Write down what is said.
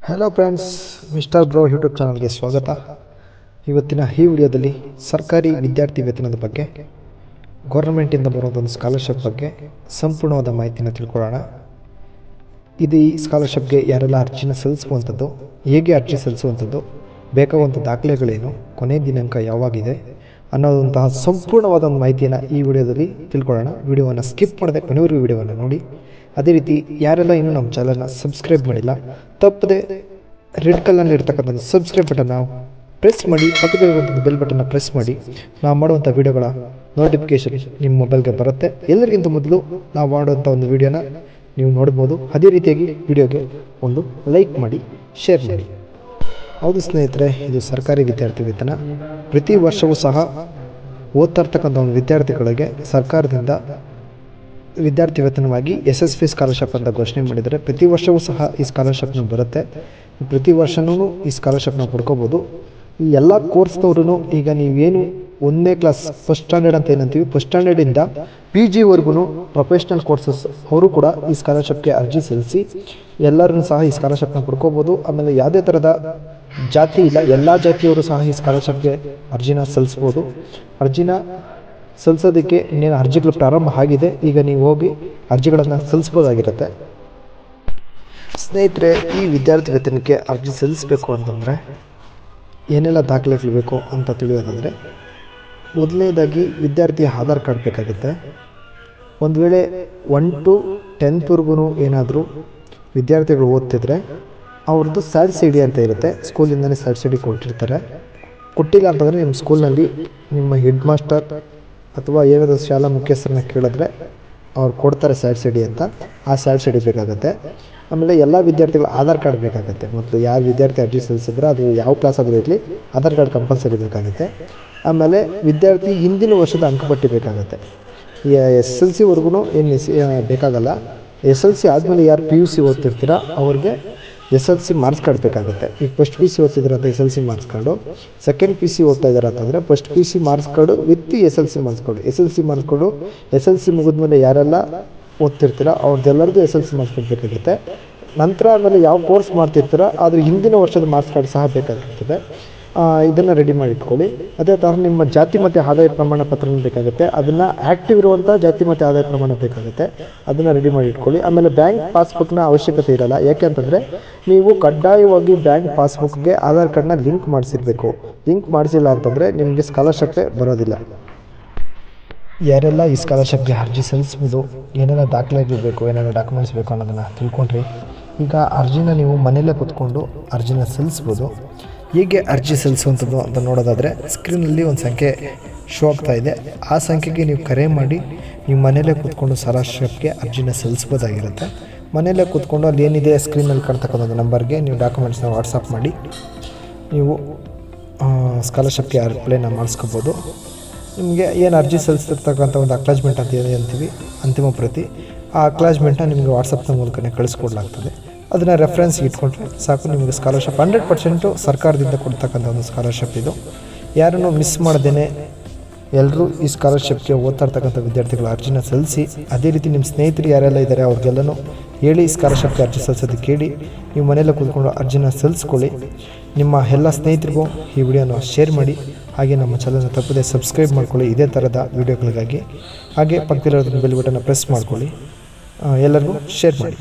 Hello friends, mister bro YouTube ಚಾನಲ್ಗೆ ಸ್ವಾಗತ. ಇವತ್ತಿನ ಈ ವಿಡಿಯೋದಲ್ಲಿ ಸರ್ಕಾರಿ ವಿದ್ಯಾರ್ಥಿ ವೇತನದ ಬಗ್ಗೆ, ಗೌರ್ಮೆಂಟಿಂದ ಬರೋದೊಂದು ಸ್ಕಾಲರ್ಶಿಪ್ ಬಗ್ಗೆ ಸಂಪೂರ್ಣವಾದ ಮಾಹಿತಿನ ತಿಳ್ಕೊಳ್ಳೋಣ. ಈ ಸ್ಕಾಲರ್ಶಿಪ್ಗೆ ಯಾರೆಲ್ಲ ಅರ್ಜಿನ ಸಲ್ಲಿಸುವಂಥದ್ದು, ಹೇಗೆ ಅರ್ಜಿ ಸಲ್ಲಿಸುವಂಥದ್ದು, ಬೇಕಾಗುವಂಥ ದಾಖಲೆಗಳೇನು, ಕೊನೆಯ ದಿನಾಂಕ ಯಾವಾಗಿದೆ ಅನ್ನೋದಂತಹ ಸಂಪೂರ್ಣವಾದ ಒಂದು ಮಾಹಿತಿಯನ್ನು ಈ ವಿಡಿಯೋದಲ್ಲಿ ತಿಳ್ಕೊಳ್ಳೋಣ. ವಿಡಿಯೋವನ್ನು ಸ್ಕಿಪ್ ಮಾಡದೆ ಕೊನೆವರೆಗೂ ವಿಡಿಯೋವನ್ನು ನೋಡಿ. ಅದೇ ರೀತಿ ಯಾರೆಲ್ಲ ಇನ್ನೂ ನಮ್ಮ ಚಾನಲ್ನ ಸಬ್ಸ್ಕ್ರೈಬ್ ಮಾಡಿಲ್ಲ, ತಪ್ಪದೆ ರೆಡ್ ಕಲರ್ನಲ್ಲಿ ಇರ್ತಕ್ಕಂಥ ಸಬ್ಸ್ಕ್ರೈಬ್ ಬಟನ್ನ ಪ್ರೆಸ್ ಮಾಡಿ, ಪಕ್ಕದಲ್ಲಿರುವಂಥ ಬೆಲ್ ಬಟನ್ನ ಪ್ರೆಸ್ ಮಾಡಿ. ನಾವು ಮಾಡುವಂಥ ವಿಡಿಯೋಗಳ ನೋಟಿಫಿಕೇಶನ್ ನಿಮ್ಮ ಮೊಬೈಲ್ಗೆ ಬರುತ್ತೆ. ಎಲ್ಲರಿಗಿಂತ ಮೊದಲು ನಾವು ಮಾಡುವಂಥ ಒಂದು ವಿಡಿಯೋನ ನೀವು ನೋಡ್ಬೋದು. ಅದೇ ರೀತಿಯಾಗಿ ವಿಡಿಯೋಗೆ ಒಂದು ಲೈಕ್ ಮಾಡಿ, ಶೇರ್ ಮಾಡಿ. ಹೌದು ಸ್ನೇಹಿತರೆ, ಇದು ಸರ್ಕಾರಿ ವಿದ್ಯಾರ್ಥಿ ವೇತನ. ಪ್ರತಿ ವರ್ಷವೂ ಸಹ ಓದ್ತಾ ಇರ್ತಕ್ಕಂಥ ಒಂದು ವಿದ್ಯಾರ್ಥಿಗಳಿಗೆ ಸರ್ಕಾರದಿಂದ ವಿದ್ಯಾರ್ಥಿ ವೇತನವಾಗಿ SSP ಸ್ಕಾಲರ್ಶಿಪ್ ಅಂತ ಘೋಷಣೆ ಮಾಡಿದ್ದಾರೆ. ಪ್ರತಿ ವರ್ಷವೂ ಸಹ ಈ ಸ್ಕಾಲರ್ಶಿಪ್ನ ಬರುತ್ತೆ. ಪ್ರತಿ ವರ್ಷವೂ ಈ ಸ್ಕಾಲರ್ಶಿಪ್ನ ಪಡ್ಕೋಬೋದು. ಈ ಎಲ್ಲ ಕೋರ್ಸ್ದವ್ರೂ ಈಗ ನೀವೇನು 1ನೇ ಕ್ಲಾಸ್ ಫಸ್ಟ್ ಸ್ಟ್ಯಾಂಡರ್ಡ್ ಅಂತ ಏನಂತೀವಿ, ಫಸ್ಟ್ ಸ್ಟ್ಯಾಂಡರ್ಡಿಂದ PG ವರ್ಗೂ ಪ್ರೊಫೆಷ್ನಲ್ ಕೋರ್ಸಸ್ ಅವರು ಕೂಡ ಈ ಸ್ಕಾಲರ್ಶಿಪ್ಗೆ ಅರ್ಜಿ ಸಲ್ಲಿಸಿ ಎಲ್ಲರೂ ಸಹ ಈ ಸ್ಕಾಲರ್ಶಿಪ್ನ ಪಡ್ಕೋಬೋದು. ಆಮೇಲೆ ಯಾವುದೇ ಥರದ ಜಾತಿ ಇಲ್ಲ, ಎಲ್ಲ ಜಾತಿಯವರು ಸಹ ಈ ಸ್ಕಾಲರ್ಶಿಪ್ಗೆ ಅರ್ಜಿನ ಸಲ್ಲಿಸ್ಬೋದು. ಅರ್ಜಿನ ಸಲ್ಲಿಸೋದಕ್ಕೆ ಇನ್ನೇನು ಅರ್ಜಿಗಳು ಪ್ರಾರಂಭ ಆಗಿದೆ. ಈಗ ನೀವು ಹೋಗಿ ಅರ್ಜಿಗಳನ್ನು ಸಲ್ಲಿಸ್ಬೋದಾಗಿರುತ್ತೆ. ಸ್ನೇಹಿತರೆ, ಈ ವಿದ್ಯಾರ್ಥಿ ವೇತನಕ್ಕೆ ಅರ್ಜಿ ಸಲ್ಲಿಸಬೇಕು ಅಂತಂದರೆ ಏನೆಲ್ಲ ದಾಖಲೆಗಳು ಬೇಕು ಅಂತ ತಿಳಿಯೋದಾದರೆ, ಮೊದಲನೇದಾಗಿ ವಿದ್ಯಾರ್ಥಿಯ ಆಧಾರ್ ಕಾರ್ಡ್ ಬೇಕಾಗುತ್ತೆ. ಒಂದು ವೇಳೆ 1 to 10th ಏನಾದರೂ ವಿದ್ಯಾರ್ಥಿಗಳು ಓದ್ತಿದ್ರೆ ಅವ್ರದ್ದು SALCD ಅಂತ ಇರುತ್ತೆ, ಸ್ಕೂಲಿಂದಲೇ SALCD ಕೊಟ್ಟಿರ್ತಾರೆ. ಕೊಟ್ಟಿಲ್ಲ ಅಂತಂದರೆ ನಿಮ್ಮ ಸ್ಕೂಲ್ನಲ್ಲಿ ನಿಮ್ಮ ಹೆಡ್ ಮಾಸ್ಟರ್ ಅಥವಾ ಏನಾದರೂ ಶಾಲಾ ಮುಖ್ಯಸ್ಥರನ್ನ ಕೇಳಿದ್ರೆ ಅವ್ರು ಕೊಡ್ತಾರೆ SALCD ಅಂತ. ಆ SALCD ಬೇಕಾಗುತ್ತೆ. ಆಮೇಲೆ ಎಲ್ಲ ವಿದ್ಯಾರ್ಥಿಗಳ ಆಧಾರ್ ಕಾರ್ಡ್ ಬೇಕಾಗುತ್ತೆ. ಮೊದಲು ಯಾರು ವಿದ್ಯಾರ್ಥಿ ಅರ್ಜಿ ಸಲ್ಲಿಸಿದ್ರೆ ಅದು ಯಾವ ಕ್ಲಾಸ್ ಆದರೂ ಇರಲಿ, ಆಧಾರ್ ಕಾರ್ಡ್ ಕಂಪಲ್ಸರಿ ಬೇಕಾಗುತ್ತೆ. ಆಮೇಲೆ ವಿದ್ಯಾರ್ಥಿ ಹಿಂದಿನ ವರ್ಷದ ಅಂಕಪಟ್ಟಿ ಬೇಕಾಗುತ್ತೆ. SSLC ವರ್ಗೂ ಏನು ಬೇಕಾಗಲ್ಲ. SSLC ಆದಮೇಲೆ ಯಾರು PUC ಓದ್ತಿರ್ತೀರ ಅವ್ರಿಗೆ SSLC ಮಾರ್ಕ್ಸ್ ಕಾರ್ಡ್ ಬೇಕಾಗುತ್ತೆ. ಈಗ ಫಸ್ಟ್ PC ಓದ್ತಿದ್ರೆ ಅಂತ SSLC marks card, second PC ಓದ್ತಾ ಇದ್ದಾರೆ ಅಂತಂದರೆ first PC marks card with SSLC marks card. SSLC marks card SSLC ಮುಗಿದ್ಮೇಲೆ ಯಾರೆಲ್ಲ ಓದ್ತಿರ್ತೀರ ಅವ್ರದ್ದೆಲ್ಲರದ್ದು SSLC ಮಾರ್ಕ್ಸ್ ಕಾರ್ಡ್ ಬೇಕಾಗುತ್ತೆ. ನಂತರ ಆಮೇಲೆ ಯಾವ ಕೋರ್ಸ್ ಮಾಡ್ತಿರ್ತೀರ ಅದ್ರ ಹಿಂದಿನ ವರ್ಷದ ಮಾರ್ಕ್ಸ್ ಕಾರ್ಡ್ ಸಹ ಬೇಕಾಗಿರ್ತದೆ. ಇದನ್ನು ರೆಡಿ ಮಾಡಿ ಇಟ್ಕೊಳ್ಳಿ. ಅದೇ ಥರ ನಿಮ್ಮ ಜಾತಿ ಮತ್ತು ಆದಾಯ ಪ್ರಮಾಣ ಪತ್ರ ಬೇಕಾಗುತ್ತೆ. ಅದನ್ನು ಆ್ಯಕ್ಟಿವ್ ಇರುವಂಥ ಜಾತಿ ಮತ್ತು ಆದಾಯ ಪ್ರಮಾಣ ಬೇಕಾಗುತ್ತೆ, ಅದನ್ನು ರೆಡಿ ಮಾಡಿ ಇಟ್ಕೊಳ್ಳಿ. ಆಮೇಲೆ ಬ್ಯಾಂಕ್ ಪಾಸ್ಬುಕ್ನ ಅವಶ್ಯಕತೆ ಇರಲ್ಲ. ಯಾಕೆ ಅಂತಂದರೆ ನೀವು ಕಡ್ಡಾಯವಾಗಿ ಬ್ಯಾಂಕ್ ಪಾಸ್ಬುಕ್ಗೆ ಆಧಾರ್ ಕಾರ್ಡ್ನ ಲಿಂಕ್ ಮಾಡಿಸಿರಬೇಕು. ಲಿಂಕ್ ಮಾಡಿಸಿಲ್ಲ ಅಂತಂದರೆ ನಿಮಗೆ ಸ್ಕಾಲರ್ಶಿಪ್ಪೇ ಬರೋದಿಲ್ಲ. ಯಾರೆಲ್ಲ ಈ ಸ್ಕಾಲರ್ಶಿಪ್ಗೆ ಅರ್ಜಿ ಸಲ್ಲಿಸ್ಬೋದು, ಏನೆಲ್ಲ ದಾಖಲೆಗಳು ಬೇಕು, ಏನೆಲ್ಲ ಡಾಕ್ಯುಮೆಂಟ್ಸ್ ಬೇಕು ಅನ್ನೋದನ್ನು ತಿಳ್ಕೊಂಡ್ರಿ. ಈಗ ಅರ್ಜಿನ ನೀವು ಮನೆಯಲ್ಲೇ ಕೂತ್ಕೊಂಡು ಅರ್ಜಿನ ಸಲ್ಲಿಸ್ಬೋದು. ಹೇಗೆ ಅರ್ಜಿ ಸಲ್ಲಿಸುವಂಥದ್ದು ಅಂತ ನೋಡೋದಾದರೆ, ಸ್ಕ್ರೀನಲ್ಲಿ ಒಂದು ಸಂಖ್ಯೆ ಶೋ ಆಗ್ತಾ ಇದೆ. ಆ ಸಂಖ್ಯೆಗೆ ನೀವು ಕರೆ ಮಾಡಿ ನೀವು ಮನೆಯಲ್ಲೇ ಕೂತ್ಕೊಂಡು ಸ್ಕಾಲರ್ಶಿಪ್ಗೆ ಅರ್ಜಿನ ಸಲ್ಲಿಸ್ಬೋದಾಗಿರುತ್ತೆ. ಮನೆಯಲ್ಲೇ ಕೂತ್ಕೊಂಡು ಅಲ್ಲಿ ಏನಿದೆ ಸ್ಕ್ರೀನಲ್ಲಿ ಕಾಣ್ತಕ್ಕಂಥ ನಂಬರ್ಗೆ ನೀವು ಡಾಕ್ಯುಮೆಂಟ್ಸ್ನ ವಾಟ್ಸಪ್ ಮಾಡಿ ನೀವು ಸ್ಕಾಲರ್ಶಿಪ್ಗೆ ಅಪ್ಲೈನ ಮಾಡಿಸ್ಕೋಬೋದು. ನಿಮಗೆ ಏನು ಅರ್ಜಿ ಸಲ್ಲಿಸ್ತಿರ್ತಕ್ಕಂಥ ಒಂದು ಅಕ್ಲಾಜ್ಮೆಂಟ್ ಅಂತ ಅಂತೀವಿ, ಅಂತಿಮ ಪ್ರತಿ, ಆ ಅಕ್ಲಾಜ್ಮೆಂಟ್ನ ನಿಮಗೆ ವಾಟ್ಸಪ್ನ ಮೂಲಕನೇ ಕಳಿಸ್ಕೊಡ್ಲಾಗ್ತದೆ. ಅದನ್ನು ರೆಫರೆನ್ಸ್ಗೆ ಇಟ್ಕೊಂಡ್ರೆ ಸಾಕು, ನಿಮಗೆ ಸ್ಕಾಲರ್ಶಿಪ್ 100% ಸರ್ಕಾರದಿಂದ ಕೊಡ್ತಕ್ಕಂಥ ಒಂದು ಸ್ಕಾಲರ್ಶಿಪ್ ಇದು. ಯಾರನ್ನು ಮಿಸ್ ಮಾಡ್ದೇ ಎಲ್ಲರೂ ಈ ಸ್ಕಾಲರ್ಶಿಪ್ಗೆ ಓದ್ತಾ ಇರ್ತಕ್ಕಂಥ ವಿದ್ಯಾರ್ಥಿಗಳ ಅರ್ಜಿನ ಸಲ್ಲಿಸಿ. ಅದೇ ರೀತಿ ನಿಮ್ಮ ಸ್ನೇಹಿತರು ಯಾರೆಲ್ಲ ಇದ್ದಾರೆ ಅವ್ರಿಗೆಲ್ಲನೂ ಹೇಳಿ ಸ್ಕಾಲರ್ಶಿಪ್ಗೆ ಅರ್ಜಿ ಸಲ್ಲಿಸೋದಕ್ಕೆ ಕೇಳಿ ನೀವು ಮನೆಯಲ್ಲೇ ಕೂತ್ಕೊಂಡು ಅರ್ಜಿನ ಸಲ್ಲಿಸ್ಕೊಳ್ಳಿ. ನಿಮ್ಮ ಎಲ್ಲ ಸ್ನೇಹಿತರಿಗೂ ಈ ವಿಡಿಯೋನ ಶೇರ್ ಮಾಡಿ. ಹಾಗೆ ನಮ್ಮ ಚಾನಲ್ನ ತಪ್ಪದೆ ಸಬ್ಸ್ಕ್ರೈಬ್ ಮಾಡ್ಕೊಳ್ಳಿ ಇದೇ ಥರದ ವೀಡಿಯೋಗಳಿಗಾಗಿ. ಹಾಗೆ ಪಕ್ಕದಲ್ಲಿರೋದನ್ನ ಬೆಲ್ ಬಟನ್ನ ಪ್ರೆಸ್ ಮಾಡ್ಕೊಳ್ಳಿ. ಎಲ್ಲರಿಗೂ ಶೇರ್ ಮಾಡಿ.